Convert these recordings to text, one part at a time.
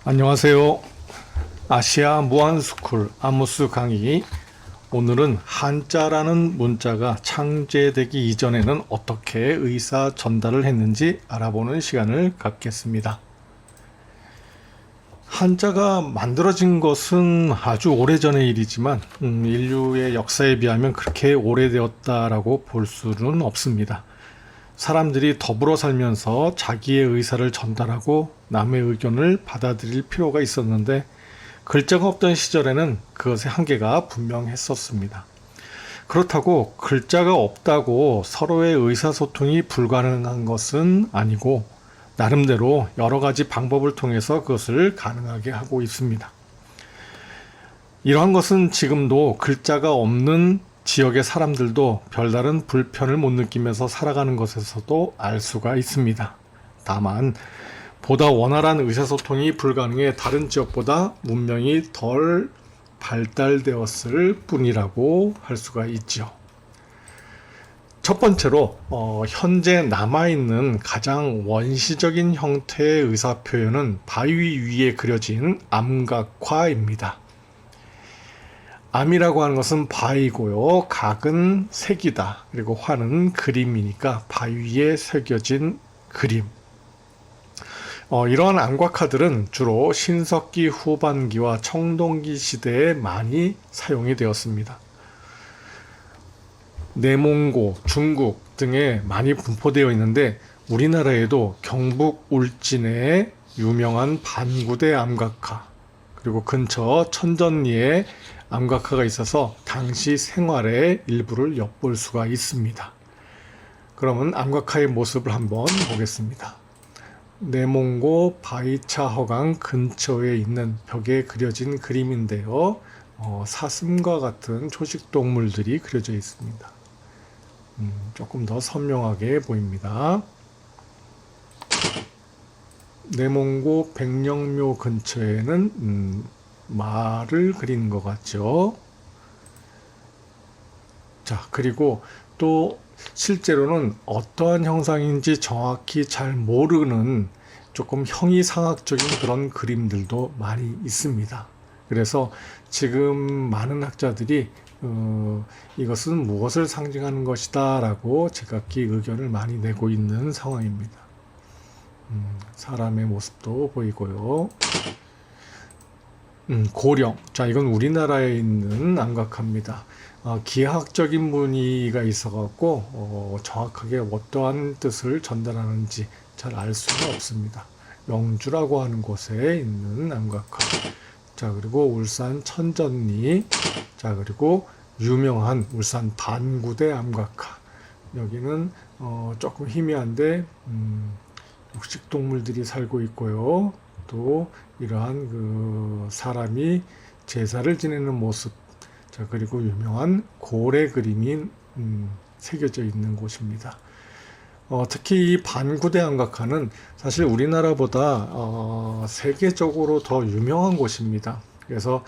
안녕하세요. 아시아 무한스쿨 아모스 강의. 오늘은 한자라는 문자가 창제되기 이전에는 어떻게 의사 전달을 했는지 알아보는 시간을 갖겠습니다. 한자가 만들어진 것은 아주 오래전의 일이지만 인류의 역사에 비하면 그렇게 오래되었다라고 볼 수는 없습니다. 사람들이 더불어 살면서 자기의 의사를 전달하고 남의 의견을 받아들일 필요가 있었는데 글자가 없던 시절에는 그것의 한계가 분명했었습니다. 그렇다고 글자가 없다고 서로의 의사소통이 불가능한 것은 아니고 나름대로 여러 가지 방법을 통해서 그것을 가능하게 하고 있습니다. 이러한 것은 지금도 글자가 없는 지역의 사람들도 별다른 불편을 못 느끼면서 살아가는 것에서도 알 수가 있습니다. 다만 보다 원활한 의사소통이 불가능해 다른 지역보다 문명이 덜 발달되었을 뿐이라고 할 수가 있죠. 첫 번째로 현재 남아있는 가장 원시적인 형태의 의사표현은 바위 위에 그려진 암각화입니다. 암이라고 하는 것은 바위고요. 각은 색이다. 그리고 화는 그림이니까 바위에 새겨진 그림. 이러한 암각화들은 주로 신석기 후반기와 청동기 시대에 많이 사용이 되었습니다. 내몽고, 중국 등에 많이 분포되어 있는데 우리나라에도 경북 울진에 유명한 반구대 암각화, 그리고 근처 천전리에 암각화가 있어서 당시 생활의 일부를 엿볼 수가 있습니다. 그러면 암각화의 모습을 한번 보겠습니다. 내몽고 바위차허강 근처에 있는 벽에 그려진 그림인데요. 사슴과 같은 초식동물들이 그려져 있습니다. 조금 더 선명하게 보입니다. 내몽고 백령묘 근처에는 말을 그린 것 같죠. 자, 그리고 또 실제로는 어떠한 형상인지 정확히 잘 모르는 조금 형이상학적인 그런 그림들도 많이 있습니다. 그래서 지금 많은 학자들이 이것은 무엇을 상징하는 것이다 라고 제각기 의견을 많이 내고 있는 상황입니다. 사람의 모습도 보이고요. 고령. 자, 이건 우리나라에 있는 암각화입니다. 기하학적인 무늬가 있어갖고 정확하게 어떠한 뜻을 전달하는지 잘 알 수는 없습니다. 영주라고 하는 곳에 있는 암각화. 자, 그리고 울산 천전리. 자, 그리고 유명한 울산 반구대 암각화. 여기는 조금 희미한데 육식동물들이 살고 있고요. 또 이러한 그 사람이 제사를 지내는 모습. 자, 그리고 유명한 고래 그림이 새겨져 있는 곳입니다. 특히 이 반구대 암각화는 사실 우리나라보다 세계적으로 더 유명한 곳입니다. 그래서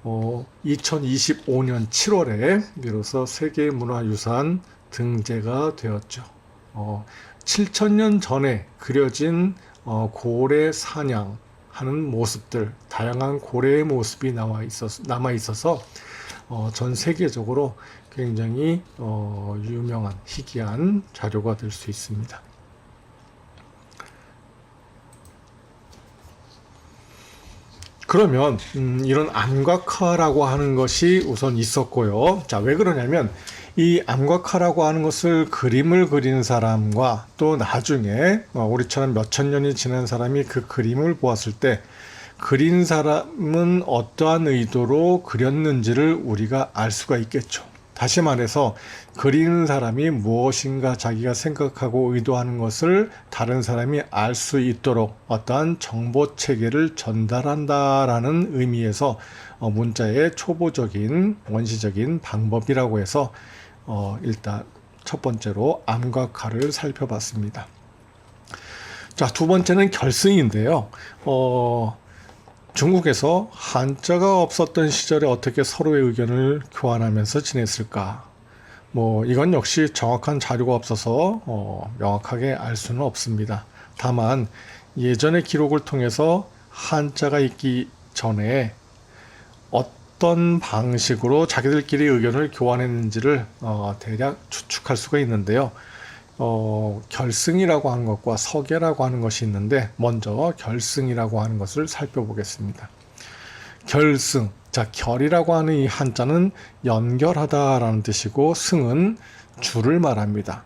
2025년 7월에 비로소 세계문화유산 등재가 되었죠. 7,000년 전에 그려진 고래 사냥하는 모습들, 다양한 고래의 모습이 남아 있어서 전 세계적으로 굉장히 유명한 희귀한 자료가 될 수 있습니다. 그러면 이런 암각화라고 하는 것이 우선 있었고요. 자, 왜 그러냐면 이 암각화라고 하는 것을 그림을 그리는 사람과 또 나중에 우리처럼 몇천 년이 지난 사람이 그 그림을 보았을 때 그린 사람은 어떠한 의도로 그렸는지를 우리가 알 수가 있겠죠. 다시 말해서 그리는 사람이 무엇인가 자기가 생각하고 의도하는 것을 다른 사람이 알 수 있도록 어떠한 정보 체계를 전달한다라는 의미에서 문자의 초보적인 원시적인 방법이라고 해서 일단 첫 번째로 암각화를 살펴봤습니다. 자, 두 번째는 결승인데요. 중국에서 한자가 없었던 시절에 어떻게 서로의 의견을 교환하면서 지냈을까? 이건 역시 정확한 자료가 없어서 명확하게 알 수는 없습니다. 다만 예전의 기록을 통해서 한자가 있기 전에 어떤 방식으로 자기들끼리 의견을 교환했는지를 대략 추측할 수가 있는데요. 결승이라고 하는 것과 서계라고 하는 것이 있는데 먼저 결승이라고 하는 것을 살펴보겠습니다. 결승, 자, 결이라고 하는 이 한자는 연결하다라는 뜻이고 승은 줄을 말합니다.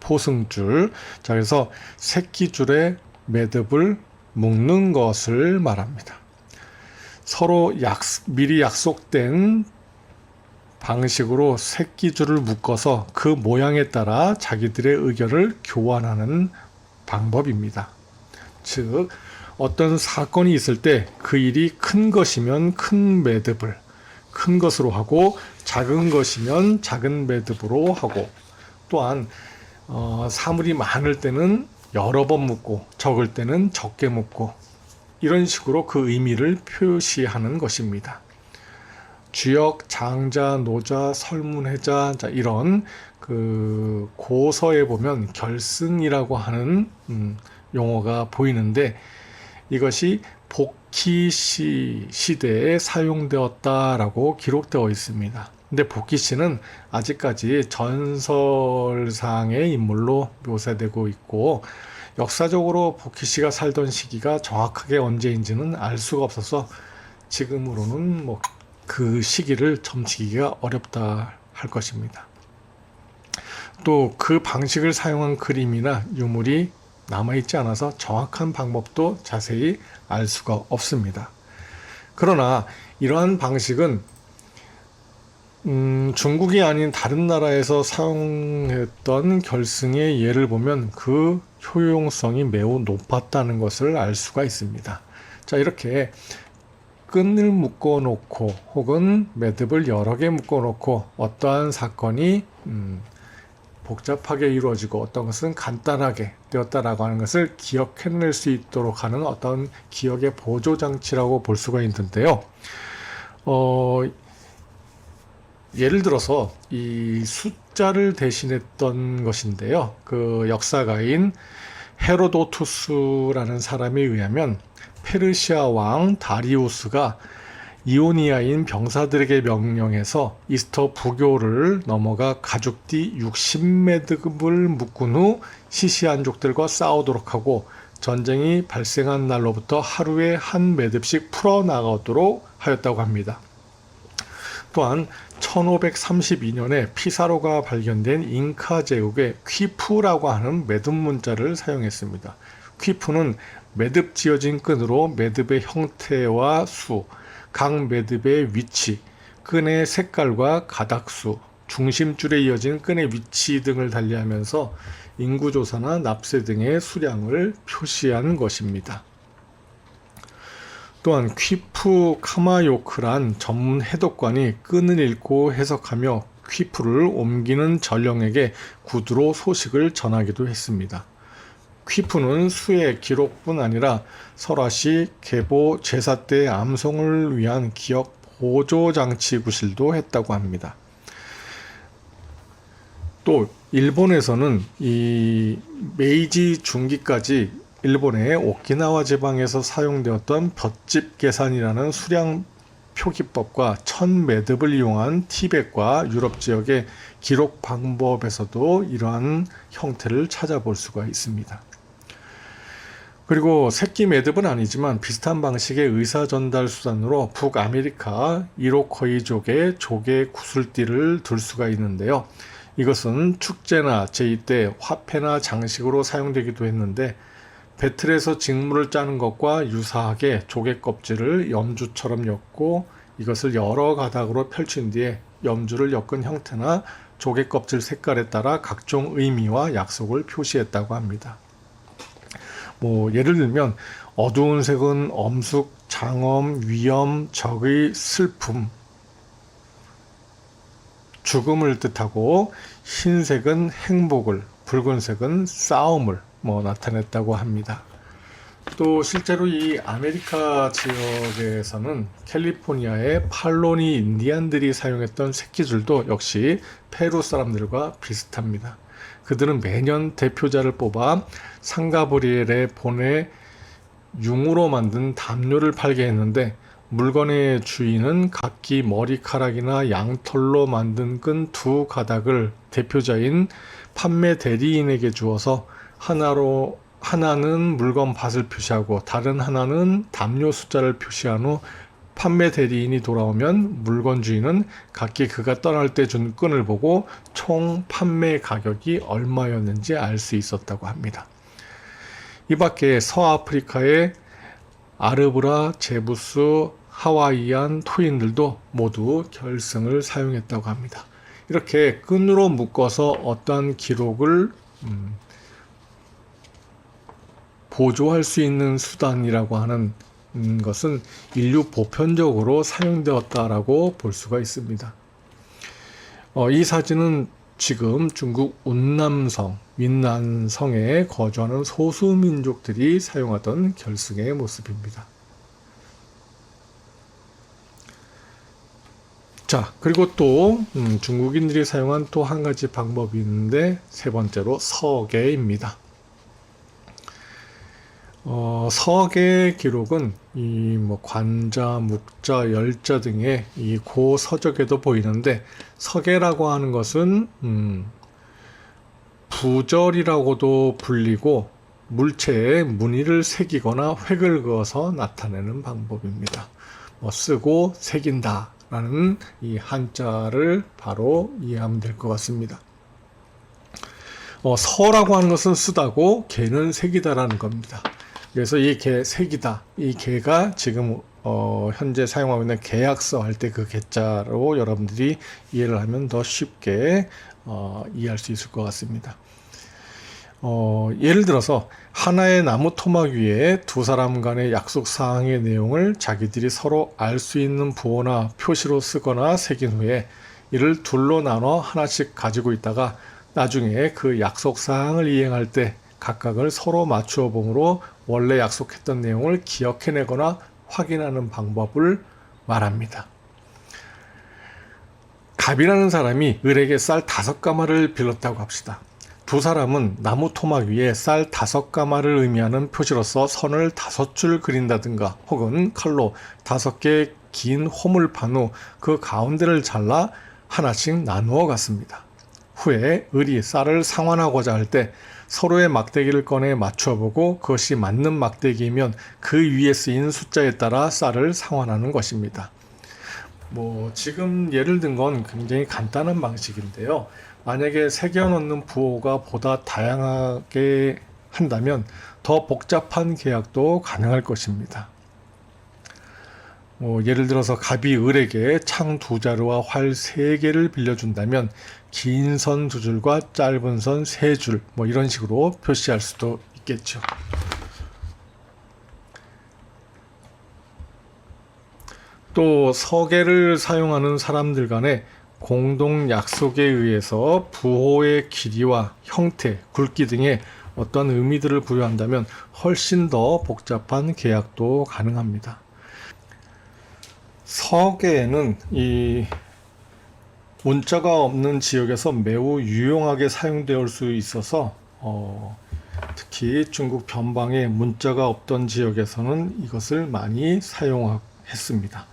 포승줄. 자, 그래서 새끼줄에 매듭을 묶는 것을 말합니다. 서로 미리 약속된 방식으로 새끼줄을 묶어서 그 모양에 따라 자기들의 의견을 교환하는 방법입니다. 즉, 어떤 사건이 있을 때 그 일이 큰 것이면 큰 매듭을 큰 것으로 하고 작은 것이면 작은 매듭으로 하고 또한 사물이 많을 때는 여러 번 묶고 적을 때는 적게 묶고 이런 식으로 그 의미를 표시하는 것입니다. 주역, 장자, 노자, 설문해자 이런 그 고서에 보면 결승이라고 하는 용어가 보이는데 이것이 복희시 시대에 사용되었다라고 기록되어 있습니다. 근데 복희씨는 아직까지 전설상의 인물로 묘사되고 있고 역사적으로 복희씨가 살던 시기가 정확하게 언제인지는 알 수가 없어서 지금으로는 뭐 그 시기를 점치기가 어렵다 할 것입니다. 또 그 방식을 사용한 그림이나 유물이 남아있지 않아서 정확한 방법도 자세히 알 수가 없습니다. 그러나 이러한 방식은 중국이 아닌 다른 나라에서 사용했던 결승의 예를 보면 그 효용성이 매우 높았다는 것을 알 수가 있습니다. 자, 이렇게 끈을 묶어 놓고 혹은 매듭을 여러 개 묶어 놓고 어떠한 사건이 복잡하게 이루어지고 어떤 것은 간단하게 되었다라고 하는 것을 기억해낼 수 있도록 하는 어떤 기억의 보조장치라고 볼 수가 있는데요. 예를 들어서 이 숫자를 대신했던 것인데요. 그 역사가인 헤로도투스라는 사람에 의하면 페르시아 왕 다리우스가 이오니아인 병사들에게 명령해서 이스터 부교를 넘어가 가죽띠 60매듭을 묶은 후 시시한족들과 싸우도록 하고 전쟁이 발생한 날로부터 하루에 한 매듭씩 풀어나가도록 하였다고 합니다. 또한 1532년에 피사로가 발견된 잉카 제국의 퀴푸라고 하는 매듭 문자를 사용했습니다. 퀴푸는 매듭 지어진 끈으로 매듭의 형태와 수, 각 매듭의 위치, 끈의 색깔과 가닥수, 중심줄에 이어진 끈의 위치 등을 달리하면서 인구조사나 납세 등의 수량을 표시한 것입니다. 또한 퀴푸 카마요크란 전문 해독관이 끈을 읽고 해석하며 퀴푸를 옮기는 전령에게 구두로 소식을 전하기도 했습니다. 퀴푸는 수의 기록뿐 아니라 설화시, 계보, 제사 때 암송을 위한 기억 보조장치 구실도 했다고 합니다. 또 일본에서는 이 메이지 중기까지 일본의 오키나와 지방에서 사용되었던 볏짚 계산이라는 수량 표기법과 천 매듭을 이용한 티벳과 유럽 지역의 기록 방법에서도 이러한 형태를 찾아볼 수가 있습니다. 그리고 새끼 매듭은 아니지만 비슷한 방식의 의사 전달 수단으로 북아메리카 이로코이족의 조개 구슬띠를 둘 수가 있는데요. 이것은 축제나 제의 때 화폐나 장식으로 사용되기도 했는데 배틀에서 직무를 짜는 것과 유사하게 조개 껍질을 염주처럼 엮고 이것을 여러 가닥으로 펼친 뒤에 염주를 엮은 형태나 조개 껍질 색깔에 따라 각종 의미와 약속을 표시했다고 합니다. 예를 들면 어두운 색은 엄숙, 장엄, 위험, 적의 슬픔, 죽음을 뜻하고 흰색은 행복을, 붉은색은 싸움을 나타냈다고 합니다. 또 실제로 이 아메리카 지역에서는 캘리포니아의 팔로니 인디안들이 사용했던 새끼줄도 역시 페루 사람들과 비슷합니다. 그들은 매년 대표자를 뽑아 상가브리엘에 보내 융으로 만든 담요를 팔게 했는데 물건의 주인은 각기 머리카락이나 양털로 만든 끈 두 가닥을 대표자인 판매 대리인에게 주어서 하나는 물건 밭을 표시하고 다른 하나는 담요 숫자를 표시한 후 판매 대리인이 돌아오면 물건 주인은 각기 그가 떠날 때 준 끈을 보고 총 판매 가격이 얼마였는지 알 수 있었다고 합니다. 이 밖에 서아프리카의 아르브라, 제부스, 하와이안 토인들도 모두 결승을 사용했다고 합니다. 이렇게 끈으로 묶어서 어떠한 기록을 보조할 수 있는 수단이라고 하는 것은 인류 보편적으로 사용되었다라고 볼 수가 있습니다. 이 사진은 지금 중국 운남성, 윈난성에 거주하는 소수민족들이 사용하던 결승의 모습입니다. 자, 그리고 또 중국인들이 사용한 또 한 가지 방법이 있는데 세 번째로 서계입니다. 서계 기록은 이 관자, 묵자, 열자 등의 이 고서적에도 보이는데 서계라고 하는 것은 부절이라고도 불리고 물체에 무늬를 새기거나 획을 그어서 나타내는 방법입니다. 쓰고 새긴다 라는 이 한자를 바로 이해하면 될 것 같습니다. 서라고 하는 것은 쓰다고 개는 새기다라는 겁니다. 그래서 이 개, 색이다. 이 개가 지금 현재 사용하고 있는 계약서 할 때 그 개자로 여러분들이 이해를 하면 더 쉽게 이해할 수 있을 것 같습니다. 예를 들어서 하나의 나무 토막 위에 두 사람 간의 약속 사항의 내용을 자기들이 서로 알 수 있는 부호나 표시로 쓰거나 새긴 후에 이를 둘로 나눠 하나씩 가지고 있다가 나중에 그 약속 사항을 이행할 때 각각을 서로 맞추어 보므로 원래 약속했던 내용을 기억해내거나 확인하는 방법을 말합니다. 갑이라는 사람이 을에게 쌀 5가마를 빌렸다고 합시다. 두 사람은 나무 토막 위에 쌀 5가마를 의미하는 표시로서 선을 5줄 그린다든가 혹은 칼로 5개 긴 홈을 판 후 그 가운데를 잘라 하나씩 나누어 갔습니다. 후에 을이 쌀을 상환하고자 할 때 서로의 막대기를 꺼내 맞추어 보고 그것이 맞는 막대기이면 그 위에 쓰인 숫자에 따라 쌀을 상환하는 것입니다. 지금 예를 든 건 굉장히 간단한 방식인데요. 만약에 새겨 넣는 부호가 보다 다양하게 한다면 더 복잡한 계약도 가능할 것입니다. 예를 들어서 갑이 을에게 창 2자루와 활 3개를 빌려준다면 긴 선 2줄과 짧은 선 3줄 이런 식으로 표시할 수도 있겠죠. 또 서계를 사용하는 사람들 간의 공동 약속에 의해서 부호의 길이와 형태, 굵기 등의 어떤 의미들을 부여한다면 훨씬 더 복잡한 계약도 가능합니다. 서계에는 이 문자가 없는 지역에서 매우 유용하게 사용되어 올 수 있어서 특히 중국 변방에 문자가 없던 지역에서는 이것을 많이 사용했습니다.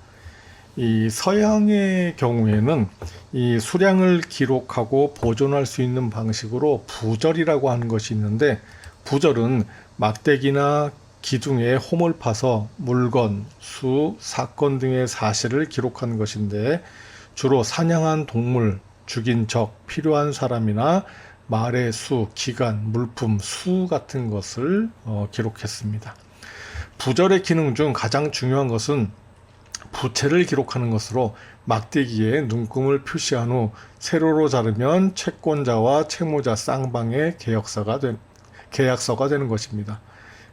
이 서양의 경우에는 이 수량을 기록하고 보존할 수 있는 방식으로 부절이라고 하는 것이 있는데, 부절은 막대기나 기둥에 홈을 파서 물건, 수, 사건 등의 사실을 기록하는 것인데, 주로 사냥한 동물, 죽인 적, 필요한 사람이나 말의 수, 기간, 물품, 수 같은 것을 기록했습니다. 부절의 기능 중 가장 중요한 것은 부채를 기록하는 것으로 막대기에 눈금을 표시한 후 세로로 자르면 채권자와 채무자 쌍방의 계약서가 되는 것입니다.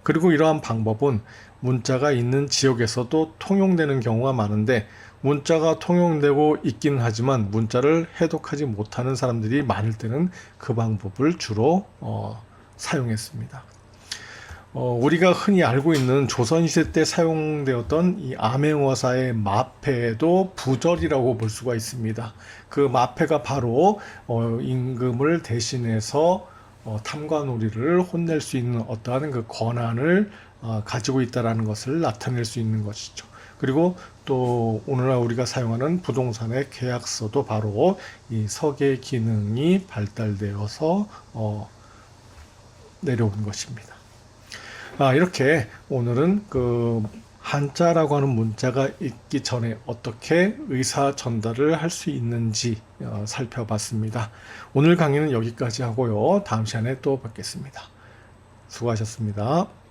그리고 이러한 방법은 문자가 있는 지역에서도 통용되는 경우가 많은데, 문자가 통용되고 있긴 하지만 문자를 해독하지 못하는 사람들이 많을 때는 그 방법을 주로 사용했습니다. 우리가 흔히 알고 있는 조선시대 때 사용되었던 이 암행어사의 마패도 부절이라고 볼 수가 있습니다. 그 마패가 바로 임금을 대신해서 탐관오리를 혼낼 수 있는 어떠한 그 권한을 가지고 있다라는 것을 나타낼 수 있는 것이죠. 그리고 또 오늘날 우리가 사용하는 부동산의 계약서도 바로 이 서계 기능이 발달되어서 내려온 것입니다. 이렇게 오늘은 그 한자라고 하는 문자가 있기 전에 어떻게 의사 전달을 할 수 있는지 살펴봤습니다. 오늘 강의는 여기까지 하고요. 다음 시간에 또 뵙겠습니다. 수고하셨습니다.